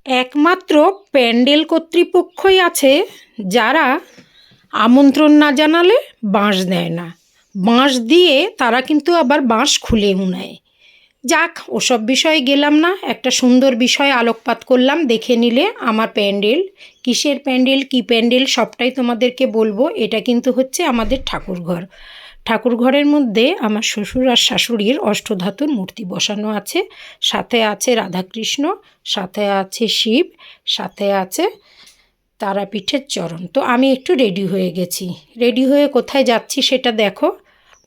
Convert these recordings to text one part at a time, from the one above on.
একমাত্র প্যান্ডেল কর্তৃপক্ষই আছে যারা আমন্ত্রণ না জানালে বাঁশ দেয় না। বাঁশ দিয়ে তারা কিন্তু আবার বাঁশ খুলেও নেয়। যাক, ওসব বিষয়ে গেলাম না, একটা সুন্দর বিষয় আলোকপাত করলাম। দেখে নিলে আমার প্যান্ডেল, কিসের প্যান্ডেল, কী প্যান্ডেল সবটাই তোমাদেরকে বলবো। এটা কিন্তু হচ্ছে আমাদের ঠাকুরঘর। ঠাকুরঘরের মধ্যে আমার শ্বশুর আর শাশুড়ির অষ্টধাতুর মূর্তি বসানো আছে, সাথে আছে রাধাকৃষ্ণ, সাথে আছে শিব, সাথে আছে তারাপীঠের চরণ। তো আমি একটু রেডি হয়ে গেছি। রেডি হয়ে কোথায় যাচ্ছি সেটা দেখো।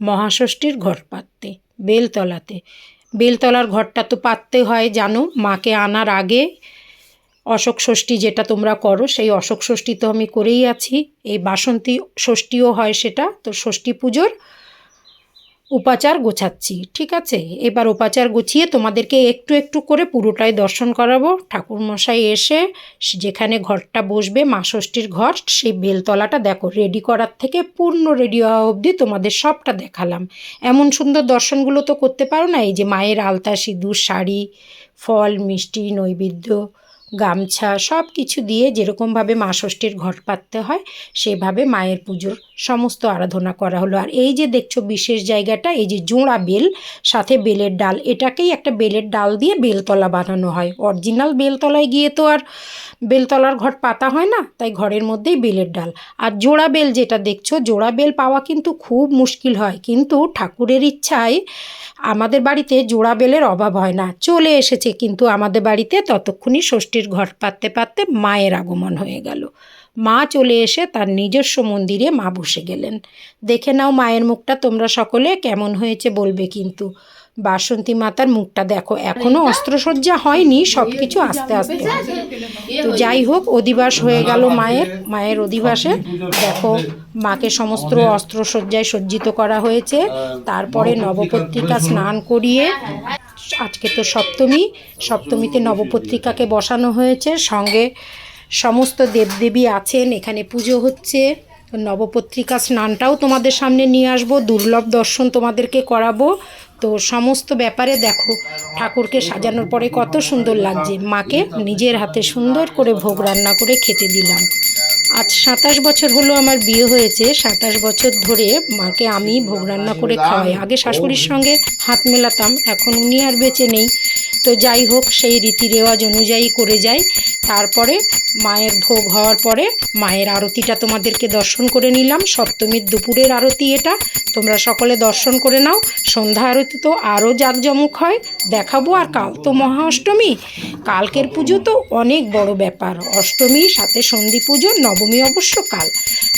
মহাষষ্ঠীর ঘট পাততে বেলতলাতে। বেলতলার ঘরটা তো পাততে হয় জানো, মাকে আনার আগে অশোক ষষ্ঠী যেটা তোমরা করো, সেই অশোক ষষ্ঠী তো আমি করেই আছি। এই বাসন্তী ষষ্ঠীও হয় সেটা। তো ষষ্ঠী পুজোর উপাচার গোছাচ্ছি, ঠিক আছে। এবার উপাচার গুছিয়ে তোমাদেরকে একটু একটু করে পুরোটাই দর্শন করাবো। ঠাকুরমশাই এসে যেখানে ঘরটা বসবে, মা ষষ্ঠীর ঘর, সেই বেলতলাটা দেখো রেডি করার থেকে পূর্ণ রেডি হওয়া অবধি তোমাদের সবটা দেখালাম। এমন সুন্দর দর্শনগুলো তো করতে পারো না। এই যে মায়ের আলতা, সিঁদুর, শাড়ি, ফল, মিষ্টি, নৈবেদ্য, গামছা সব কিছু দিয়ে যেরকমভাবে মা ষষ্ঠীর ঘট পাততে হয় সেভাবে মায়ের পুজোর সমস্ত আরাধনা করা হলো। আর এই যে দেখছো বিশেষ জায়গাটা, এই যে জোড়া বেল সাথে বেলের ডাল, এটাকেই একটা বেলের ডাল দিয়ে বেলতলা বানানো হয়। অরিজিনাল বেলতলায় গিয়ে তো আর বেলতলার ঘট পাতা হয় না, তাই ঘরের মধ্যেই বেলের ডাল। আর জোড়া বেল যেটা দেখছো, জোড়া বেল পাওয়া কিন্তু খুব মুশকিল হয়, কিন্তু ঠাকুরের ইচ্ছায় আমাদের বাড়িতে জোড়া বেলের অভাব হয় না, চলে এসেছে কিন্তু আমাদের বাড়িতে। ততক্ষণই ষষ্ঠীর ঘট পাততে পাততে মায়ের আগমন হয়ে গেল। মা চলে এসে তার নিজস্ব মন্দিরে মা বসে গেলেন। দেখে নাও মায়ের মুখটা তোমরা সকলে, কেমন হয়েছে বলবে কিন্তু। বাসন্তী মাতার মুখটা দেখো, এখনও অস্ত্রসজ্জা হয়নি, সব কিছু আস্তে আস্তে হবে। তো যাই হোক, অধিবাস হয়ে গেল মায়ের অধিবাসে দেখো মাকে সমস্ত অস্ত্রসজ্জায় সজ্জিত করা হয়েছে। তারপরে নবপত্রিকা স্নান করিয়ে, আজকে তো সপ্তমীতে নবপত্রিকাকে বসানো হয়েছে, সঙ্গে সমস্ত দেবদেবী আছেন, এখানে পুজো হচ্ছে। নবপত্রিকা স্নানটাও তোমাদের সামনে নিয়ে আসবো, দুর্লভ দর্শন তোমাদেরকে করাবো। তো সমস্ত ব্যাপারে দেখো ঠাকুরকে সাজানোর পরে কত সুন্দর লাগছে। মাকে নিজের হাতে সুন্দর করে ভোগ রান্না করে খেতে দিলাম। আজ 27 বছর হলো আমার বিয়ে হয়েছে। 27 বছর ধরে মাকে আমি ভোগ রান্না করে খাওয়াই। আগে শাশুড়ির সঙ্গে হাত মেলাতাম, এখন উনি আর বেঁচে নেই। তো যাই হোক, সেই রীতি রেওয়াজ অনুযায়ী করে যাই। তারপরে মায়ের ভোগ হওয়ার পরে মায়ের আরতিটা তোমাদেরকে দর্শন করে নিলাম। সপ্তমীর দুপুরের আরতি এটা, তোমরা সকলে দর্শন করে নাও। সন্ধ্যা আরতি তো আরও জাঁকজমক হয়, দেখাবো। আর কাল তো মহা অষ্টমী, কালকের পুজো তো অনেক বড় ব্যাপার। অষ্টমী সাথে সন্ধি পুজো, নবমী অবশ্য কাল।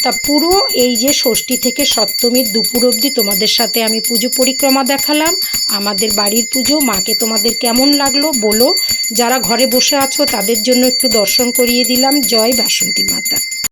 তা পুরো এই যে ষষ্ঠী থেকে সপ্তমীর দুপুর অবধি তোমাদের সাথে আমি পুজো পরিক্রমা দেখালাম। আমাদের বাড়ির পুজো মাকে তোমাদের কেমন লাগলো বলো। যারা ঘরে বসে আছো তাদের জন্য একটু দর্শন করিয়ে দিলাম। জয় বাসন্তী মাতা।